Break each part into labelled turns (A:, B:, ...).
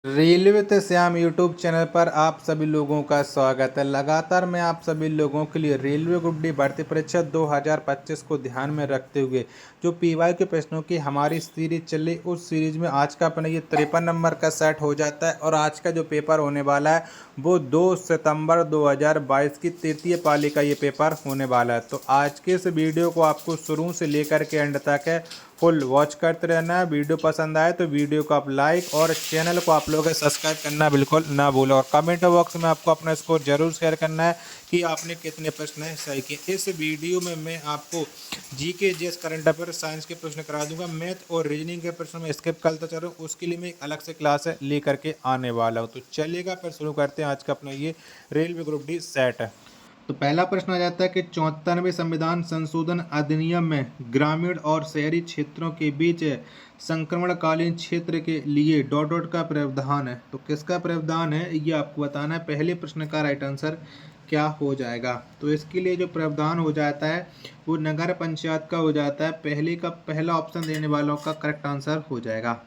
A: Railway ते Shyam YouTube channel पर आप सभी लोगों का स्वागत है। लगातार मैं आप सभी लोगों के लिए रेलवे ग्रुप डी भर्ती परीक्षा 2025 को ध्यान में रखते हुए जो पीवाई के प्रश्नों की हमारी सीरीज चली, उस सीरीज में आज का अपना ये 53 नंबर का सेट हो जाता है। और आज का जो पेपर होने वाला है वो 2 सितंबर 2022 की तृतीय पाली का ये पेपर होने वाला है। तो आज के इस वीडियो को आपको शुरू से लेकर के एंड तक है फुल वॉच करते रहना है। वीडियो पसंद आए तो वीडियो को आप लाइक और चैनल को आप लोग सब्सक्राइब करना बिल्कुल ना भूलें। और कमेंट बॉक्स में आपको अपना स्कोर जरूर शेयर करना है कि आपने कितने प्रश्न सही किए। इस वीडियो में मैं आपको GK, GS, current affair, science के प्रश्न करा दूंगा। मैथ और रीजनिंग के प्रश्न में स्किप करता चल रहा हूँ, उसके लिए मैं एक अलग से क्लास लेकर के आने वाला हूँ। तो चलिएगा फिर शुरू करते हैं आज का अपना ये रेलवे ग्रुप डी सेट है। तो पहला प्रश्न आ जाता है कि 74वें संविधान संशोधन अधिनियम में ग्रामीण और शहरी क्षेत्रों के बीच संक्रमणकालीन क्षेत्र के लिए डॉट डॉट का प्रावधान है। तो किसका प्रावधान है ये आपको बताना है। पहले प्रश्न का राइट आंसर क्या हो जाएगा? तो इसके लिए जो प्रावधान हो जाता है वो नगर पंचायत का हो जाता है। पहले का पहला ऑप्शन देने वालों का करेक्ट आंसर हो जाएगा।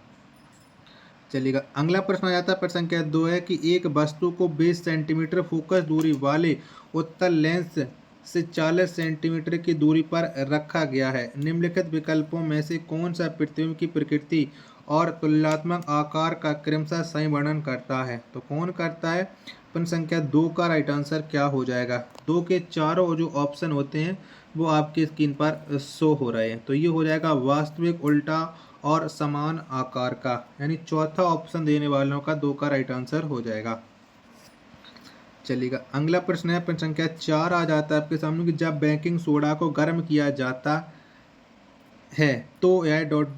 A: चलिएगा, अगला प्रश्न आ जाता है। प्रश्न संख्या 2 है कि एक वस्तु को 20 सेंटीमीटर फोकस दूरी वाले उत्तल लेंस से 40 सेंटीमीटर की दूरी पर रखा गया है। निम्नलिखित विकल्पों में से कौन सा प्रतिबिंब की प्रकृति और तुलनात्मक आकार का क्रमशः सही वर्णन करता है? तो कौन करता है? प्रश्न संख्या 2 का राइट आंसर क्या हो जाएगा? 2 के चारों जो ऑप्शन होते हैं वो आपकी स्क्रीन पर शो हो रहे हैं। तो ये हो जाएगा वास्तविक, उल्टा और समान आकार का, यानी चौथा ऑप्शन देने वालों का 2 का राइट आंसर हो जाएगा। चलिएगा, अगला प्रश्न है। प्रश्न संख्या 4 आ जाता है आपके सामने कि जब बेकिंग सोडा को गर्म किया जाता है तो यह डॉट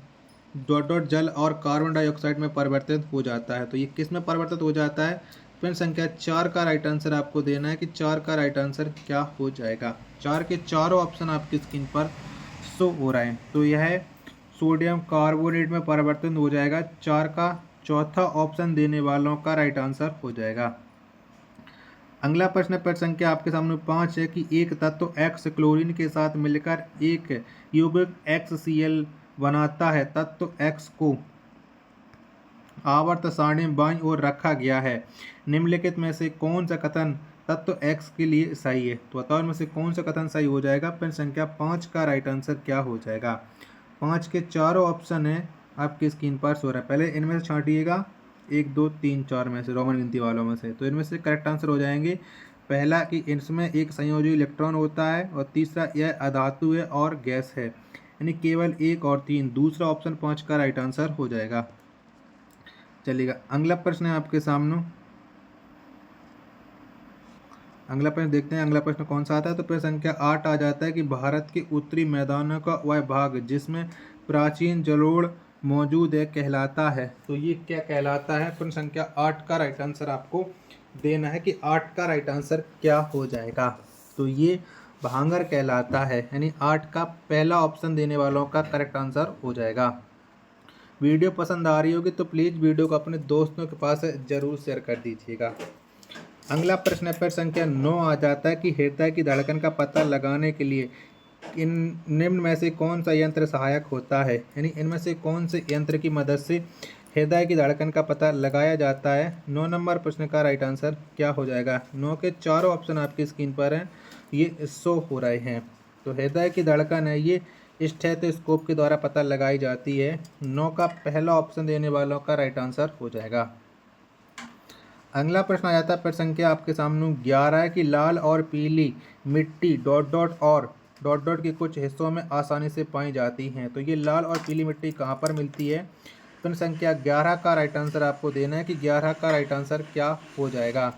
A: डॉट डॉट जल और कार्बन डाइऑक्साइड में परिवर्तित हो जाता है। तो ये किस में परिवर्तित हो जाता है? प्रश्न संख्या 4 का राइट आंसर आपको देना है कि 4 का राइट आंसर क्या हो जाएगा। 4 के चारों ऑप्शन आपकी स्क्रीन पर शो हो रहे हैं। तो यह सोडियम कार्बोनेट में परिवर्तन हो जाएगा। 4 का चौथा ऑप्शन देने वालों का राइट आंसर हो जाएगा। अगला प्रश्न प्रश्न संख्या आपके सामने 5 है कि एक तत्व एक्स क्लोरीन के साथ मिलकर एक यौगिक HCl बनाता है। तत्व एक्स को आवर्त सारणी में बाईं ओर रखा गया है। निम्नलिखित में से कौन सा कथन तत्व एक्स के लिए सही है? तो बताओ इनमें से कौन सा कथन सही हो जाएगा। प्रश्न संख्या 5 का राइट आंसर क्या हो जाएगा? 5 के चारों ऑप्शन है आपकी स्क्रीन पर सो रहा है। पहले इनमें से छांटिएगा 1 2 3 4 में से, रोमन गिनती वालों में से। तो इनमें से करेक्ट आंसर हो जाएंगे पहला कि इसमें एक संयोजी इलेक्ट्रॉन होता है, और तीसरा यह अधातु है और गैस है, यानी केवल 1 और 3। दूसरा ऑप्शन 5 का राइट आंसर हो जाएगा। चलिएगा, अगला प्रश्न है आपके सामने। अगला प्रश्न देखते हैं अगला प्रश्न कौन सा आता है। तो प्रश्न संख्या 8 आ जाता है कि भारत के उत्तरी मैदानों का वह भाग जिसमें प्राचीन जलोढ़ मौजूद है कहलाता है। तो ये क्या कहलाता है? प्रश्न संख्या 8 का राइट आंसर आपको देना है कि 8 का राइट आंसर क्या हो जाएगा। तो ये भांगर कहलाता है, यानी 8 का पहला ऑप्शन देने वालों का करेक्ट आंसर हो जाएगा। वीडियो पसंद आ रही होगी तो प्लीज़ वीडियो को अपने दोस्तों के पास ज़रूर शेयर कर दीजिएगा। अगला प्रश्न प्रश्न संख्या 9 आ जाता है कि हृदय की धड़कन का पता लगाने के लिए इन निम्न में से कौन सा यंत्र सहायक होता है? यानी इनमें से कौन से यंत्र की मदद से हृदय की धड़कन का पता लगाया जाता है? 9 नंबर प्रश्न का राइट आंसर क्या हो जाएगा? 9 के चारों ऑप्शन आपकी स्क्रीन पर हैं, ये शो हो रहे हैं। तो हृदय की धड़कन है ये स्टेथोस्कोप के द्वारा पता लगाई जाती है। 9 का पहला ऑप्शन देने वालों का राइट आंसर हो जाएगा। अगला प्रश्न आ जाता है प्रश्न संख्या आपके सामने 11 है कि लाल और पीली मिट्टी डॉट डॉट और डॉट डॉट के कुछ हिस्सों में आसानी से पाई जाती हैं। तो ये लाल और पीली मिट्टी कहाँ पर मिलती है? प्रश्न संख्या 11 का राइट आंसर आपको देना है कि 11 का राइट आंसर क्या हो जाएगा।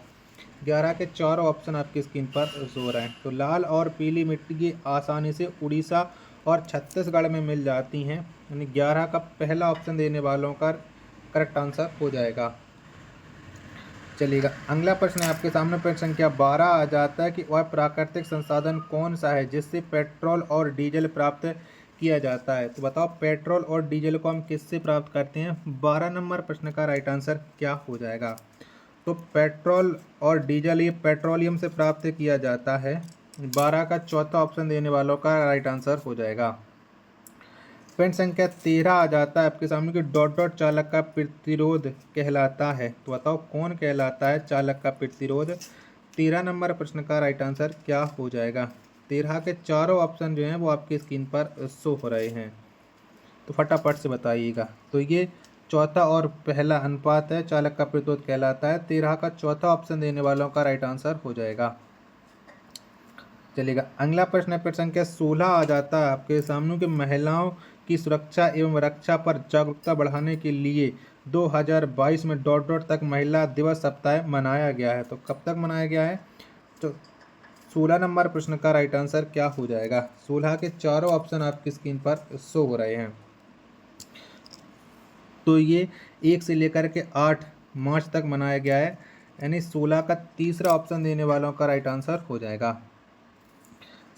A: 11 के चारों ऑप्शन आपकी स्क्रीन पर शो रहे हैं। तो लाल और पीली मिट्टी आसानी से उड़ीसा और छत्तीसगढ़ में मिल जाती हैं, यानी 11 का पहला ऑप्शन देने वालों का करेक्ट आंसर हो जाएगा। चलिएगा, अगला प्रश्न है आपके सामने। प्रश्न संख्या 12 आ जाता है कि वह प्राकृतिक संसाधन कौन सा है जिससे पेट्रोल और डीजल प्राप्त किया जाता है? तो बताओ पेट्रोल और डीजल को हम किससे प्राप्त करते हैं? 12 नंबर प्रश्न का राइट आंसर क्या हो जाएगा? तो पेट्रोल और डीजल ये पेट्रोलियम से प्राप्त किया जाता है। 12 का चौथा ऑप्शन देने वालों का राइट आंसर हो जाएगा। प्रश्न संख्या 13 आ जाता है आपके सामने कि डॉट डॉट चालक का प्रतिरोध कहलाता है। तो बताओ कौन कहलाता है चालक का प्रतिरोध। 13 नंबर प्रश्न का राइट आंसर क्या हो जाएगा। 13 के चारों ऑप्शन जो हैं वो आपकी स्क्रीन पर शो हो रहे हैं, तो फटाफट से बताइएगा। तो ये चौथा और पहला अनुपात है, चालक का प्रतिरोध कहलाता है। 13 का चौथा ऑप्शन देने वालों का राइट आंसर हो जाएगा। चलिएगा, अगला प्रश्न है प्रश्न संख्या 16 आ जाता है आपके सामने कि महिलाओं की सुरक्षा एवं रक्षा पर जागरूकता बढ़ाने के लिए 2022 में डॉट डॉट तक महिला दिवस सप्ताह मनाया गया है। तो कब तक मनाया गया है। तो 16 नंबर प्रश्न का राइट आंसर क्या हो जाएगा। 16 के चारों ऑप्शन आपकी स्क्रीन पर शो हो रहे हैं। तो ये 1 से लेकर के 8 मार्च तक मनाया गया है, यानी 16 का तीसरा ऑप्शन देने वालों का राइट आंसर हो जाएगा।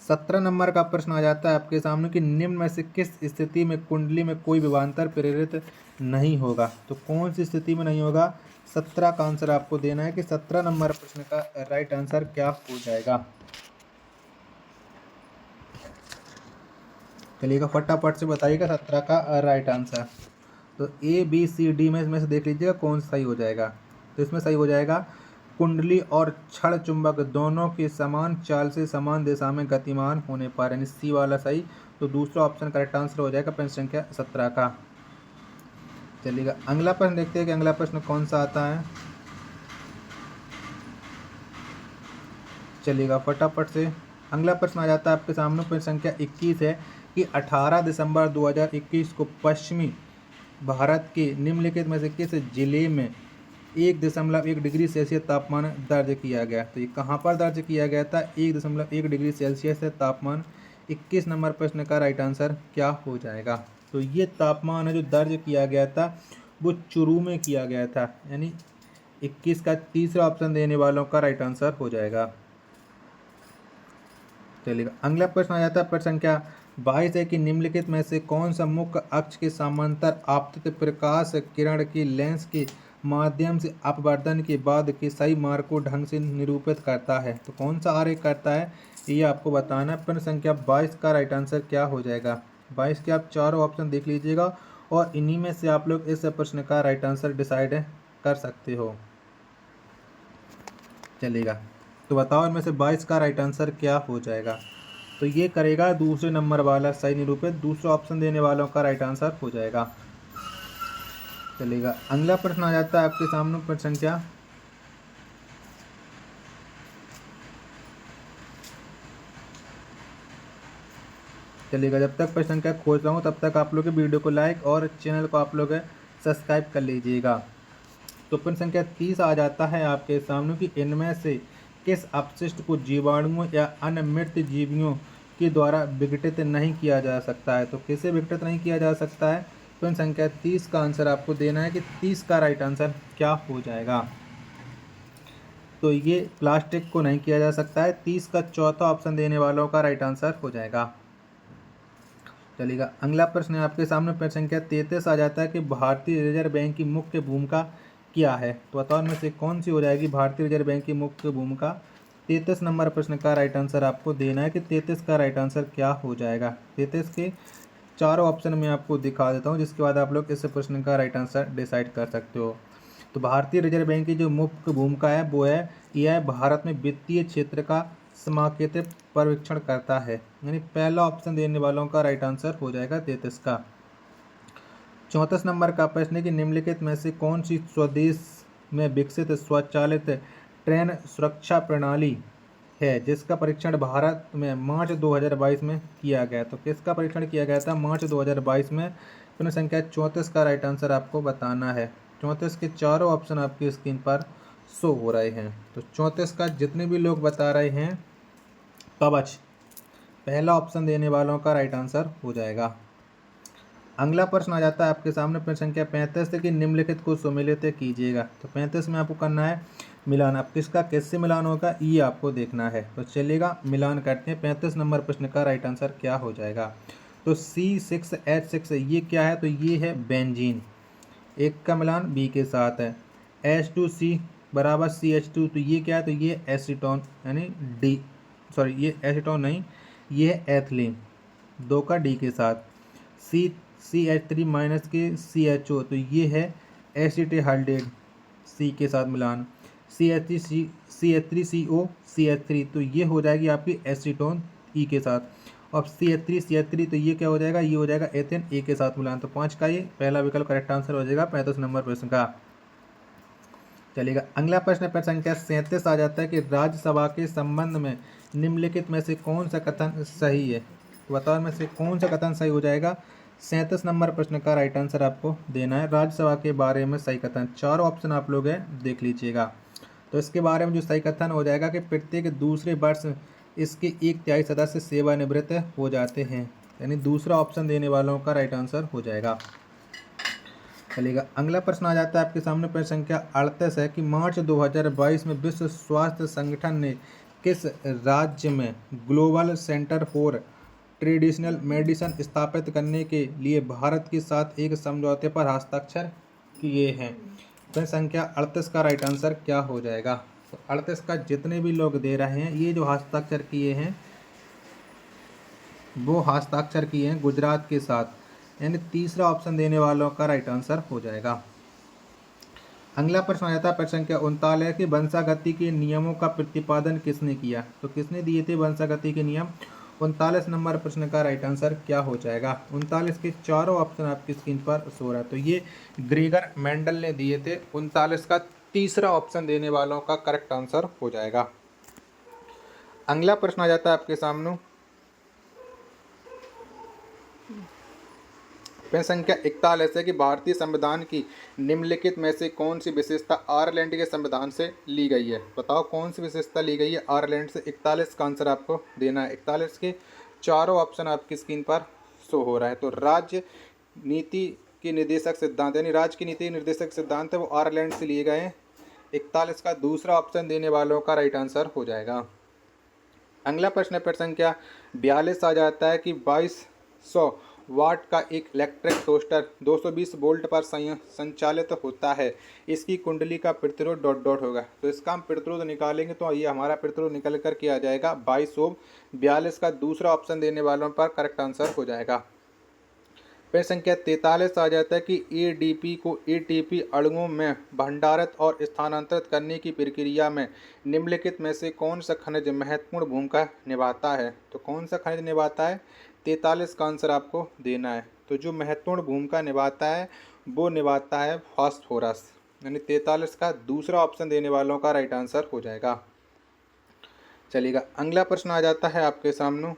A: 17 नंबर का प्रश्न आ जाता है आपके सामने कि निम्न में से किस स्थिति में कुंडली में कोई विभवांतर प्रेरित नहीं होगा। तो कौन सी स्थिति में नहीं होगा। 17 का आंसर आपको देना है कि 17 नंबर प्रश्न का राइट आंसर क्या हो जाएगा। चलिएगा, फटाफट से बताइएगा 17 का राइट आंसर। तो ए बी सी डी में इसमें से देख लीजिएगा कौन सही हो जाएगा। तो इसमें सही हो जाएगा कुंडली और क्षण चुंबक दोनों के समान चाल से समान दिशा में गतिमान होने पर, यानी सी वाला सही। तो दूसरा ऑप्शन करेक्ट आंसर हो जाएगा प्रश्न संख्या 17 का। चलिएगा, अगला प्रश्न देखते हैं कि अगला प्रश्न कौन सा आता है। चलिएगा, फटाफट से अगला प्रश्न आ जाता है आपके सामने। प्रश्न संख्या 21 है कि 18 दिसंबर 2021 को पश्चिमी भारत के निम्नलिखित में से किस जिले में 1.1 डिग्री सेल्सियस तापमान दर्ज किया गया। तो ये कहाँ पर दर्ज किया गया था। 1.1 डिग्री सेल्सियस है तापमान। 21 नंबर प्रश्न का राइट आंसर क्या हो जाएगा। तो ये तापमान है जो दर्ज किया गया था वो चुरू में किया गया था, यानी 21 का तीसरा ऑप्शन देने वालों का राइट आंसर हो जाएगा। चलिएगा, अगला प्रश्न आ जाता है प्रश्न संख्या 22 है कि निम्नलिखित में से कौन सा मुख्य अक्ष के समांतर आपतित प्रकाश किरण की लेंस के माध्यम से अपवर्तन के बाद के सही मार्ग को ढंग से निरूपित करता है। तो कौन सा आरेख करता है ये आपको बताना है। प्रश्न संख्या 22 का राइट आंसर क्या हो जाएगा। 22 के आप चारों ऑप्शन देख लीजिएगा और इन्हीं में से आप लोग इस प्रश्न का राइट आंसर डिसाइड कर सकते हो। चलेगा, तो बताओ इनमें से 22 का राइट आंसर क्या हो जाएगा। तो ये करेगा दूसरे नंबर वाला सही निरूपित, दूसरा ऑप्शन देने वालों का राइट आंसर हो जाएगा। चलेगा, अगला प्रश्न आ जाता है आपके सामने प्रश्न संख्या चलेगा, जब तक प्रश्न संख्या खोज रहा हूँ तब तक आप लोग वीडियो को लाइक और चैनल को आप लोग सब्सक्राइब कर लीजिएगा। तो प्रश्न संख्या 30 आ जाता है आपके सामने कि इनमें से किस अपशिष्ट को जीवाणुओं या अन्य मृत जीवियों के द्वारा विघटित नहीं किया जा सकता है। तो किसे विघटित नहीं किया जा सकता है। प्रश्न संख्या 30 का आंसर आपको देना है कि 30 का राइट आंसर क्या हो जाएगा। तो ये प्लास्टिक को नहीं किया जा सकता है। 30 का चौथा ऑप्शन देने वालों का राइट आंसर हो जाएगा। चलिएगा, अगला प्रश्न है आपके सामने प्रश्न संख्या 33 आ जाता है कि भारतीय रिजर्व बैंक की मुख्य भूमिका क्या है। तो बताओ इनमें से कौन सी हो जाएगी भारतीय रिजर्व बैंक की मुख्य भूमिका। 33 नंबर प्रश्न का राइट आंसर आपको देना है कि 33 का राइट आंसर क्या हो जाएगा। 33 के चारों ऑप्शन में आपको दिखा देता हूँ, जिसके बाद आप लोग इस प्रश्न का राइट आंसर डिसाइड कर सकते हो। तो भारतीय रिजर्व बैंक की जो मुख्य भूमिका है वो है यह भारत में वित्तीय क्षेत्र का समाकेत पर्यवेक्षण करता है, यानी पहला ऑप्शन देने वालों का राइट आंसर हो जाएगा 33 का। 34 नंबर का प्रश्न है कि निम्नलिखित में से कौन सी स्वदेश में विकसित स्वचालित ट्रेन सुरक्षा प्रणाली है जिसका परीक्षण भारत में मार्च 2022 में किया गया। तो किसका परीक्षण किया गया था मार्च 2022 में। प्रश्न संख्या 34 का राइट आंसर आपको बताना है। 34 के चारों ऑप्शन आपकी स्क्रीन पर शो हो रहे हैं। तो 34 का जितने भी लोग बता रहे हैं कवच पहला ऑप्शन देने वालों का राइट आंसर हो जाएगा। अगला प्रश्न आ जाता है आपके सामने प्रश्न संख्या 35 की निम्नलिखित को सम्मिलित कीजिएगा। तो 35 में आपको करना है मिलान। अब किसका किससे मिलान होगा ये आपको देखना है। तो चलेगा, मिलान करते हैं। 35 नंबर प्रश्न का राइट आंसर क्या हो जाएगा। तो C6H6 ये क्या है। तो ये है बेंजीन। एक का मिलान B के साथ है। H2C बराबर CH2 तो ये क्या है। तो ये एसीटोन, यानी ये एसीटोन नहीं, ये है एथिलीन। 2 का D के साथ। CH3 माइनस के CHO, तो ये है एसिटिल्डिहाइड C के साथ मिलान। CH3CO CH3, तो ये हो जाएगी आपकी एसीटोन E के साथ। और CH3 तो ये क्या हो जाएगा, ये हो जाएगा एथेन A के साथ मिलान। तो 5 का ये पहला विकल्प करेक्ट आंसर हो जाएगा 35 नंबर प्रश्न का। चलिएगा अगला प्रश्न, प्रश्न संख्या 37 आ जाता है कि राज्यसभा के संबंध में निम्नलिखित में से कौन सा कथन सही है। तो बताओ में से कौन सा कथन सही हो जाएगा। 37 नंबर प्रश्न का राइट आंसर आपको देना है। राज्यसभा के बारे में सही कथन, चारों ऑप्शन आप लोग है देख लीजिएगा। तो इसके बारे में जो सही कथन हो जाएगा कि प्रत्येक दूसरे वर्ष इसके 1/3 सदस्य सेवानिवृत्त हो जाते हैं, यानी दूसरा ऑप्शन देने वालों का राइट आंसर हो जाएगा। चलिएगा अगला प्रश्न आ जाता है आपके सामने, प्रश्न संख्या 38 है कि मार्च 2022 में विश्व स्वास्थ्य संगठन ने किस राज्य में global centre for traditional medicine स्थापित करने के लिए भारत के साथ एक समझौते पर हस्ताक्षर किए हैं। प्रश्न संख्या 38 का राइट आंसर क्या हो जाएगा। तो 38 का जितने भी लोग दे रहे हैं, ये जो हस्ताक्षर किए हैं वो हस्ताक्षर किए हैं गुजरात के साथ, यानी तीसरा ऑप्शन देने वालों का राइट आंसर हो जाएगा। अगला प्रश्न आ जाता है प्रश्न संख्या 39 कि वंशागति के नियमों का प्रतिपादन किसने किया। तो किसने दिए थे वंशागति के नियम। 39 नंबर प्रश्न का राइट आंसर क्या हो जाएगा। 39 के चारों ऑप्शन आपकी स्क्रीन पर शो रहा है, तो ये ग्रेगर मेंडल ने दिए थे। 39 का तीसरा ऑप्शन देने वालों का करेक्ट आंसर हो जाएगा। अगला प्रश्न आ जाता है आपके सामने, प्रश्न संख्या 41 है कि भारतीय संविधान की निम्नलिखित में से कौन सी विशेषता आयरलैंड के संविधान से ली गई है। बताओ कौन सी विशेषता ली गई है आयरलैंड से। 41 का आंसर आपको देना है। 41 के चारों ऑप्शन आपकी स्क्रीन पर शो हो रहा है। तो राज्य नीति के निर्देशक सिद्धांत, यानी राज्य की नीति निर्देशक सिद्धांत है वो आयरलैंड से लिए गए हैं। 41 का दूसरा ऑप्शन देने वालों का राइट आंसर हो जाएगा। अगला प्रश्न प्रश्न संख्या 42 आ जाता है कि 2200 वाट का एक इलेक्ट्रिक टोस्टर 220 वोल्ट पर संचालित होता है, इसकी कुंडली का प्रतिरोध डॉट डॉट होगा। तो इसका हम प्रतिरोध निकालेंगे, तो ये हमारा प्रतिरोध निकल कर के आ जाएगा 22 ओम। 42 का दूसरा ऑप्शन देने वालों पर करेक्ट आंसर हो जाएगा। प्रश्न संख्या 43 आ जाता है कि एडीपी को एटीपी अणुओं में भंडारित और स्थानांतरित करने की प्रक्रिया में निम्नलिखित में से कौन सा खनिज महत्वपूर्ण भूमिका निभाता है। तो कौन सा खनिज निभाता है। 43 का आंसर आपको देना है। तो जो महत्वपूर्ण भूमिका निभाता है वो निभाता है फास्फोरस, यानी 43 का दूसरा ऑप्शन देने वालों का राइट आंसर हो जाएगा। चलिएगा अगला प्रश्न आ जाता है आपके सामने,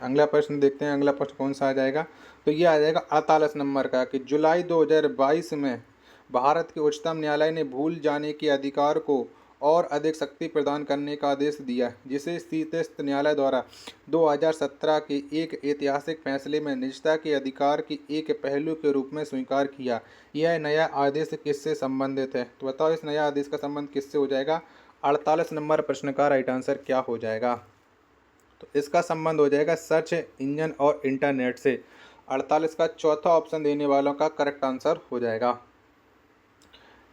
A: अगला प्रश्न देखते हैं अगला प्रश्न कौन सा आ जाएगा। तो ये आ जाएगा 48 नंबर का कि जुलाई 2022 में भारत के उच्चतम न्यायालय ने भूल जाने के अधिकार को और अधिक शक्ति प्रदान करने का आदेश दिया, जिसे शीर्षस्थ न्यायालय द्वारा 2017 के एक ऐतिहासिक फैसले में निजता के अधिकार की एक पहलू के रूप में स्वीकार किया। यह नया आदेश किससे संबंधित है। तो बताओ इस नया आदेश का संबंध किससे हो जाएगा। 48 नंबर प्रश्न का राइट आंसर क्या हो जाएगा। तो इसका संबंध हो जाएगा सर्च इंजन और इंटरनेट से। 48 का चौथा ऑप्शन देने वालों का करेक्ट आंसर हो जाएगा।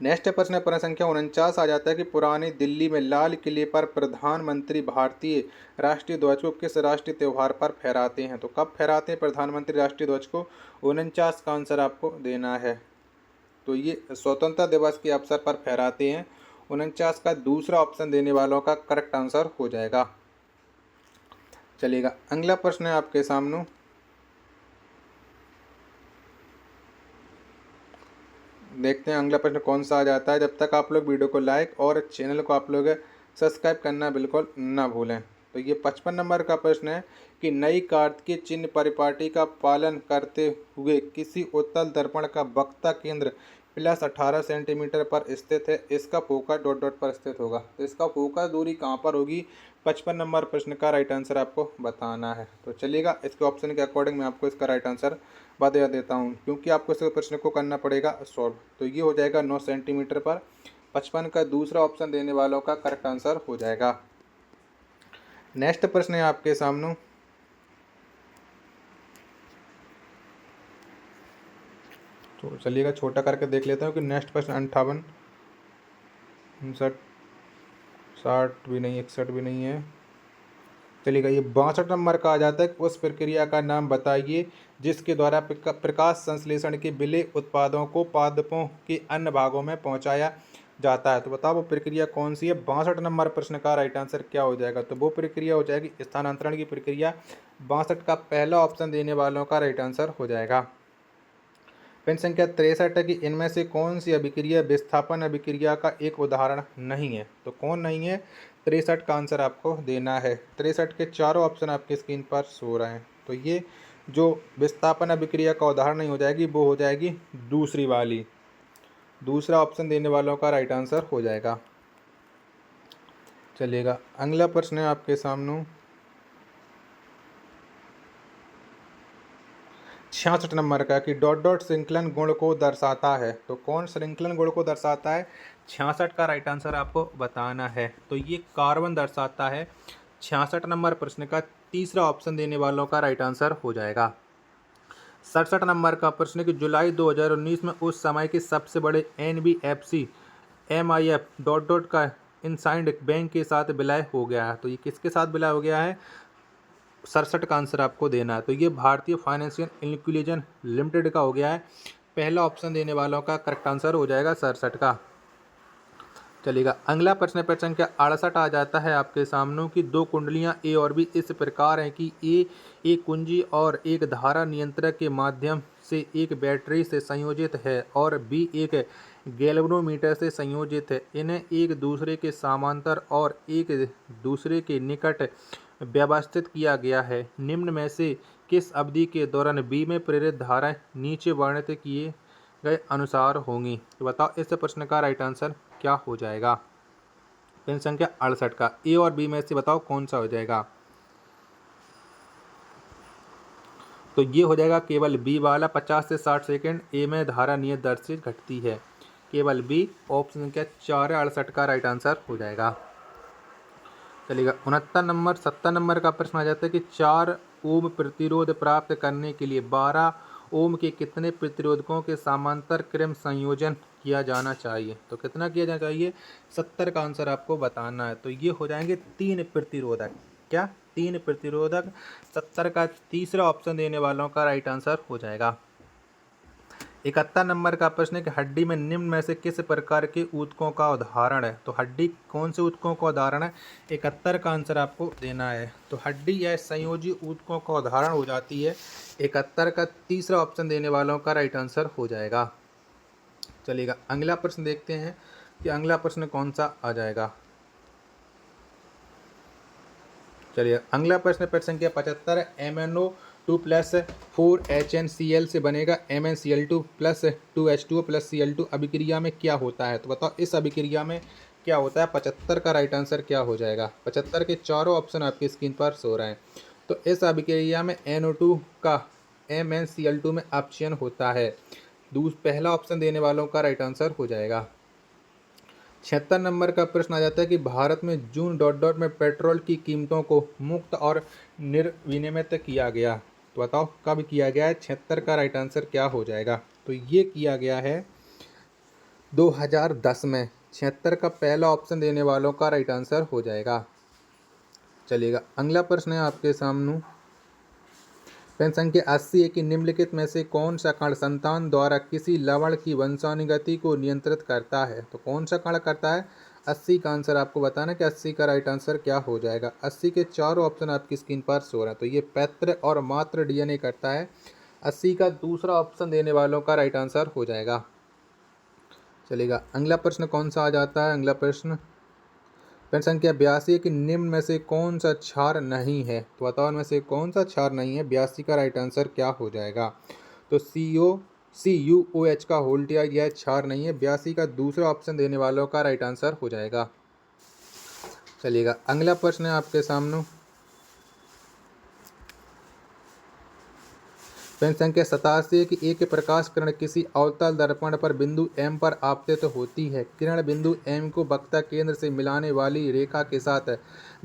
A: नेक्स्ट प्रश्न प्रश्न संख्या 49 आ जाता है कि पुरानी दिल्ली में लाल किले पर प्रधानमंत्री भारतीय राष्ट्रीय ध्वज को किस राष्ट्रीय त्यौहार पर फहराते हैं। तो कब फहराते हैं प्रधानमंत्री राष्ट्रीय ध्वज को। 49 का आंसर आपको देना है। तो ये स्वतंत्रता दिवस के अवसर पर फहराते हैं। 49 का दूसरा ऑप्शन देने वालों का करेक्ट आंसर हो जाएगा। चलिएगा अगला प्रश्न है आपके सामने, देखते हैं अगला प्रश्न कौन सा आ जाता है। जब तक आप लोग वीडियो को लाइक और चैनल को आप लोग सब्सक्राइब करना बिल्कुल ना भूलें। तो ये 55 नंबर का प्रश्न है कि नई कार्तिकीय चिन्ह परिपाटी का पालन करते हुए किसी उत्तल दर्पण का वक्ता केंद्र +18 सेंटीमीटर पर स्थित है, इसका फोकस डॉट डॉट पर स्थित होगा। तो इसका फोकस दूरी कहाँ पर होगी। 55 नंबर प्रश्न का राइट आंसर आपको बताना है। तो चलिएगा इसके ऑप्शन के अकॉर्डिंग मैं आपको इसका राइट आंसर बता देता हूँ, क्योंकि आपको इस प्रश्न को करना पड़ेगा सॉल्व। तो ये हो जाएगा 9 सेंटीमीटर पर। 55 का दूसरा ऑप्शन देने वालों का करेक्ट आंसर हो जाएगा। नेक्स्ट प्रश्न है आपके सामने, तो चलिएगा छोटा करके देख लेता हूँ कि नेक्स्ट प्रश्न 58, 59, 60 भी नहीं, 61 भी नहीं है, चलिएगा, ये 62 नंबर का आ जाता है। उस प्रक्रिया का नाम बताइए जिसके द्वारा प्रकाश संश्लेषण के विलेय उत्पादों को पादपों के अन्य भागों में पहुंचाया जाता है। तो बताओ वो प्रक्रिया कौन सी है। 62 नंबर प्रश्न का राइट आंसर क्या हो जाएगा। तो वो प्रक्रिया हो जाएगी स्थानांतरण की प्रक्रिया। 62 का पहला ऑप्शन देने वालों का राइट आंसर हो जाएगा। प्रश्न संख्या 63 है कि इनमें से कौन सी अभिक्रिया विस्थापन अभिक्रिया का एक उदाहरण नहीं है। तो कौन नहीं है। 63 का आंसर आपको देना है। 63 के चारों ऑप्शन आपकी स्क्रीन पर शो रहे हैं। तो ये जो विस्थापन अभिक्रिया का उदाहरण नहीं हो जाएगी वो हो जाएगी दूसरी वाली। दूसरा ऑप्शन देने वालों का राइट आंसर हो जाएगा। चलिएगा, अगला प्रश्न है आपके सामने 66 नंबर का कि डॉट डॉट श्रृंखलन गुण को दर्शाता है। तो कौन श्रृंखलन गुण को दर्शाता है। 66 का राइट आंसर आपको बताना है। तो ये कार्बन दर्शाता है। 66 नंबर प्रश्न का तीसरा ऑप्शन देने वालों का राइट आंसर हो जाएगा। 67 नंबर का प्रश्न कि जुलाई 2019 में उस समय के सबसे बड़े NBFC MIF डॉट डॉट का इनसाइड बैंक के साथ विलय हो गया है। तो ये किसके साथ विलय हो गया है। 67 का आंसर आपको देना है। तो ये भारतीय फाइनेंशियल इंक्लूजन लिमिटेड का हो गया है। पहला ऑप्शन देने वालों का करेक्ट आंसर हो जाएगा 67 का। चलिएगा, अगला प्रश्न प्रश्न संख्या 68 आ जाता है आपके सामने कि दो कुंडलियां ए और बी इस प्रकार हैं कि ए एक कुंजी और एक धारा नियंत्रक के माध्यम से एक बैटरी से संयोजित है और बी एक गैल्वेनोमीटर से संयोजित है। इन्हें एक दूसरे के समांतर और एक दूसरे के निकट व्यवस्थित किया गया है। निम्न में से किस अवधि के दौरान बी में प्रेरित धाराएं नीचे वर्णित किए गए अनुसार होंगी। तो बताओ इस प्रश्न का राइट आंसर क्या हो जाएगा। प्रश्न संख्या 68 का ए और बी में से बताओ कौन सा हो जाएगा। तो ये हो जाएगा केवल बी वाला 50 से 60 सेकंड। ए में धारा नियत दर से घटती है। केवल बी ऑप्शन संख्या 4 68 का राइट आंसर हो जाएगा। चलिएगा, 69 नंबर 70 नंबर का प्रश्न आ जाता है कि 4 ओम प्रतिरोध प्राप्त करने के लिए 12 ओम के कितने प्रतिरोधकों के समांतर क्रम संयोजन किया जाना चाहिए। तो कितना किया जाना चाहिए। 70 का आंसर आपको बताना है। तो ये हो जाएंगे 3 प्रतिरोधक। क्या 3 प्रतिरोधक। 70 का तीसरा ऑप्शन देने वालों का राइट आंसर हो जाएगा। 71 नंबर का प्रश्न है कि हड्डी में निम्न में से किस प्रकार के ऊतकों का उदाहरण है। तो हड्डी कौन से ऊतकों का उदाहरण है। 71 का आंसर आपको देना है। तो हड्डी या संयोजी ऊतकों का उदाहरण हो जाती है। 71 का तीसरा ऑप्शन देने वालों का राइट आंसर हो जाएगा। चलिएगा, अगला प्रश्न देखते हैं कि अगला प्रश्न कौन सा आ जाएगा। चलिए, अगला प्रश्न प्रश्न संख्या 75 MnO2 प्लस 4HnCl से बनेगा MnCl2 plus 2H2O plus Cl2 अभिक्रिया में क्या होता है। तो बताओ इस अभिक्रिया में क्या होता है। 75 का राइट आंसर क्या हो जाएगा। 75 के चारों ऑप्शन आपकी स्क्रीन पर शो रहे हैं। तो इस अभिक्रिया में NO2 का MnCl2 में अपचयन होता है। पहला ऑप्शन देने वालों का राइट आंसर हो जाएगा। 76 नंबर का प्रश्न आ जाता है कि भारत में जून डॉट डॉट में पेट्रोल की कीमतों को मुक्त और निर्विनियमित किया गया। तो बताओ कब किया गया है। 76 का राइट आंसर क्या हो जाएगा। तो ये किया गया है 2010 में। 76 का पहला ऑप्शन देने वालों का राइट आंसर हो जाएगा। चलिएगा, अगला प्रश्न है आपके सामने प्रश्न संख्या 80 है कि निम्नलिखित में से कौन सा कण संतान द्वारा किसी लवण की वंशानुगति को नियंत्रित करता है। तो कौन सा कण करता है। 80 का आंसर आपको बताना कि 80 का राइट आंसर क्या हो जाएगा। 80 के चारों ऑप्शन आपकी स्क्रीन पर शो रहे हैं। तो ये पैतृ और मातृ DNA करता है। 80 का दूसरा ऑप्शन देने वालों का राइट आंसर हो जाएगा। चलिएगा, अगला प्रश्न कौन सा आ जाता है। अगला प्रश्न प्रश्न संख्या 82 कि निम्न में से कौन सा क्षार नहीं है। तो बताओ इनमें से कौन सा क्षार नहीं है। 82 का राइट आंसर क्या हो जाएगा। तो CuOH का होल्टिया यह क्षार नहीं है। 82 का दूसरा ऑप्शन देने वालों का राइट आंसर हो जाएगा। चलिएगा, अगला प्रश्न है आपके सामने प्रश्न संख्या 87 कि एक प्रकाश किरण किसी अवतल दर्पण पर बिंदु M पर आपतित होती है। किरण बिंदु M को वक्ता केंद्र से मिलाने वाली रेखा के साथ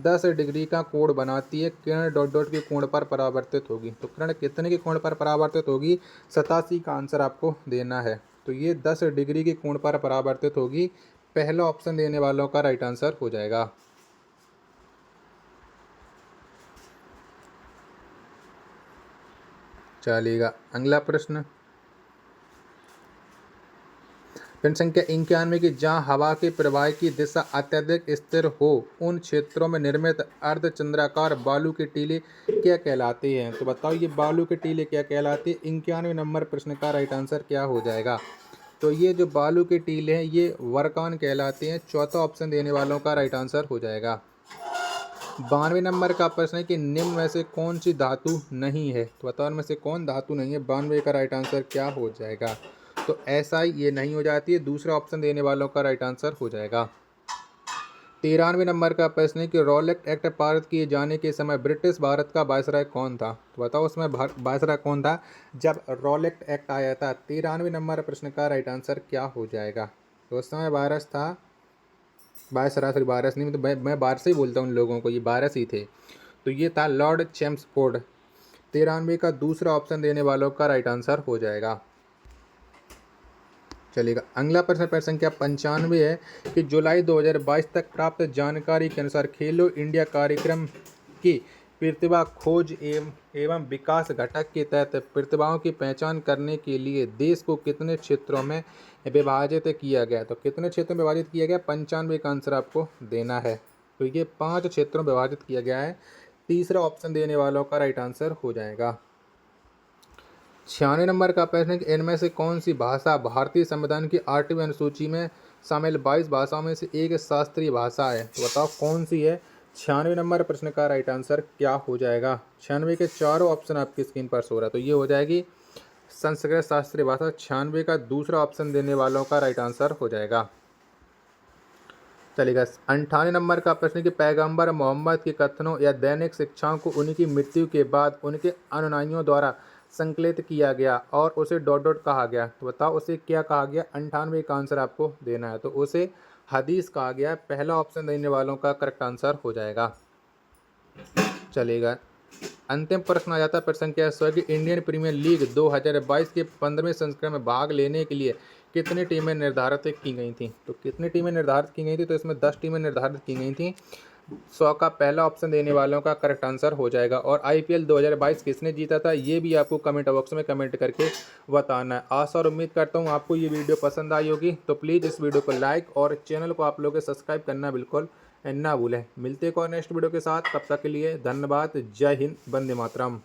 A: 10 डिग्री का कोण बनाती है। किरण डॉट डॉट के कोण पर परावर्तित होगी। तो किरण कितने के कोण पर परावर्तित होगी। 87 का आंसर आपको देना है। तो ये 10 डिग्री के कोण पर परावर्तित होगी। पहला ऑप्शन देने वालों का राइट आंसर हो जाएगा। चलेगा अगला प्रश्न। प्रश्न संख्या 91 की जहाँ हवा के प्रवाह की दिशा अत्यधिक स्थिर हो उन क्षेत्रों में निर्मित अर्धचंद्राकार बालू के टीले क्या कहलाते हैं? तो बताओ ये बालू के टीले क्या कहलाते हैं? 91 नंबर प्रश्न का राइट आंसर क्या हो जाएगा? तो ये जो बालू के टीले हैं ये वर्कान कहलाते हैं। चौथा ऑप्शन देने वालों का राइट आंसर हो जाएगा। 92 नंबर का प्रश्न है कि निम्न में से कौन सी धातु नहीं है? तो बताओ इनमें से कौन धातु नहीं है? 92 का राइट आंसर क्या हो जाएगा? तो ऐसा ही ये नहीं हो जाती है। दूसरा ऑप्शन देने वालों का राइट आंसर हो जाएगा। 93 नंबर का प्रश्न है कि रॉलेट एक्ट पारित किए जाने के समय ब्रिटिश भारत का वायसराय कौन था? तो बताओ उसमें वायसराय कौन था जब रॉलेट एक्ट आया था? 93 नंबर प्रश्न का राइट आंसर क्या हो जाएगा? तो उस समय वायरस था, वायसराय, सॉरी वायरस नहीं, मतलब मैं बाहर से ही बोलता हूँ उन लोगों को, ये वायरस ही थे। तो ये था लॉर्ड चैम्सफोर्ड। 93 का दूसरा ऑप्शन देने वालों का राइट आंसर हो जाएगा। चलेगा अगला प्रश्न प्रश्न संख्या 95 है कि जुलाई 2022 तक प्राप्त जानकारी के अनुसार खेलो इंडिया कार्यक्रम की प्रतिभा खोज एवं विकास घटक के तहत प्रतिभाओं की पहचान करने के लिए देश को कितने क्षेत्रों में विभाजित किया गया? तो कितने क्षेत्रों में विभाजित किया गया? 95 का आंसर आपको देना है। तो ये 5 क्षेत्रों में विभाजित किया गया है। तीसरा ऑप्शन देने वालों का राइट आंसर हो जाएगा। 96 नंबर का प्रश्न है कि इनमें से कौन सी भाषा भारतीय संविधान की 8वीं अनुसूची में शामिल 22 भाषाओं में से एक शास्त्रीय भाषा है? तो बताओ कौन सी है? 96 नंबर प्रश्न का राइट आंसर क्या हो जाएगा? 96 के चारों ऑप्शन आपकी स्क्रीन पर सो रहा है। तो ये हो जाएगी संस्कृत शास्त्रीय भाषा। 96 का दूसरा ऑप्शन देने वालों का राइट आंसर हो जाएगा। चलेगा 98 नंबर का प्रश्न कि पैगंबर मोहम्मद के कथनों या दैनिक शिक्षाओं को उनकी मृत्यु के बाद उनके अनुयायियों द्वारा संकलित किया गया और उसे डॉट डॉट कहा गया। तो बताओ उसे क्या कहा गया? 98 का आंसर आपको देना है। तो उसे हदीस कहा गया। पहला ऑप्शन देने वालों का करेक्ट आंसर हो जाएगा। चलेगा अंतिम प्रश्न आ जाता है प्रश्न संख्या 100 कि इंडियन प्रीमियर लीग 2022 के 15वें संस्करण में भाग लेने के लिए कितनी टीमें निर्धारित की गई थी? तो कितनी टीमें निर्धारित की गई थी? तो इसमें 10 टीमें निर्धारित की गई थी। 100 का पहला ऑप्शन देने वालों का करेक्ट आंसर हो जाएगा। और IPL 2022 किसने जीता था ये भी आपको कमेंट बॉक्स में कमेंट करके बताना है। आशा और उम्मीद करता हूँ आपको ये वीडियो पसंद आई होगी। तो प्लीज़ इस वीडियो को लाइक और चैनल को आप लोग सब्सक्राइब करना बिल्कुल ना भूलें। मिलते हैं और नेक्स्ट वीडियो के साथ, तब तक के लिए धन्यवाद। जय हिंद, वंदे मातरम।